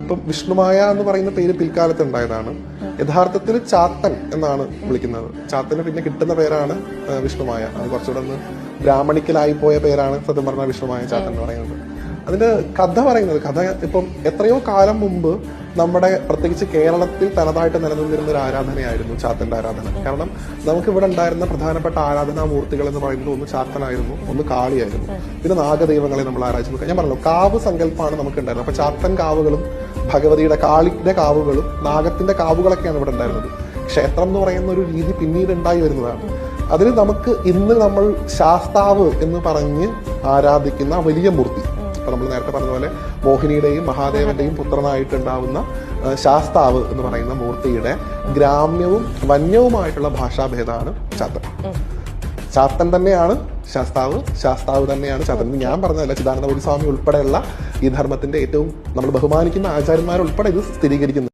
ഇപ്പം വിഷ്ണുമായ എന്ന് പറയുന്ന പേര് പിൽക്കാലത്ത് ഉണ്ടായതാണ്. യഥാർത്ഥത്തിൽ ചാത്തൻ എന്നാണ് വിളിക്കുന്നത്. ചാത്തന് പിന്നെ കിട്ടുന്ന പേരാണ് വിഷ്ണുമായ. അത് കുറച്ചുകൂടെ ഒന്ന് ബ്രാഹ്മണിക്കലായി പോയ പേരാണ് സത്യം പറഞ്ഞ വിഷ്ണുമായ ചാത്തൻ എന്ന് പറയുന്നത്. അതിന്റെ കഥ പറയുന്നത്, കഥ ഇപ്പം എത്രയോ കാലം മുമ്പ് നമ്മുടെ പ്രത്യേകിച്ച് കേരളത്തിൽ തനതായിട്ട് നിലനിന്നിരുന്ന ഒരു ആരാധനയായിരുന്നു ചാത്തന്റെ ആരാധന. കാരണം നമുക്ക് ഇവിടെ ഉണ്ടായിരുന്ന പ്രധാനപ്പെട്ട ആരാധനാമൂർത്തികൾ എന്ന് പറയുന്നത് ഒന്ന് ചാത്തനായിരുന്നു, ഒന്ന് കാളിയായിരുന്നു, പിന്നെ നാഗദൈവങ്ങളെ നമ്മൾ ആരാധിച്ചു. ഞാൻ പറഞ്ഞല്ലോ, കാവ് സങ്കല്പമാണ് നമുക്ക് ഉണ്ടായിരുന്നത്. അപ്പൊ ചാത്തൻ കാവുകളും ഭഗവതിയുടെ കാളിയുടെ കാവുകളും നാഗത്തിന്റെ കാവുകളൊക്കെയാണ് ഇവിടെ ഉണ്ടായിരുന്നത്. ക്ഷേത്രം എന്ന് പറയുന്ന ഒരു രീതി പിന്നീട് ഉണ്ടായി വരുന്നതാണ്. അതിന് നമുക്ക് ഇന്ന് നമ്മൾ ശാസ്താവ് എന്ന് പറഞ്ഞ് ആരാധിക്കുന്ന വലിയ മൂർത്തി, ഇപ്പൊ നമ്മൾ നേരത്തെ പറഞ്ഞ പോലെ മോഹിനിയുടെയും മഹാദേവന്റെയും പുത്രനായിട്ടുണ്ടാവുന്ന ശാസ്താവ് എന്ന് പറയുന്ന മൂർത്തിയുടെ ഗ്രാമ്യവും വന്യവുമായിട്ടുള്ള ഭാഷാഭേദമാണ് ചാത്തൻ. ചാത്തൻ തന്നെയാണ് ശാസ്താവ്, ശാസ്താവ് തന്നെയാണ് ചാത്തൻ. ഞാൻ പറഞ്ഞതല്ല, ചിദാനന്ദപുരി സ്വാമി ഉൾപ്പെടെയുള്ള ഈ ധർമ്മത്തിന്റെ ഏറ്റവും നമ്മൾ ബഹുമാനിക്കുന്ന ആചാര്യന്മാരുൾപ്പെടെ ഇത് സ്ഥിരീകരിക്കുന്നു.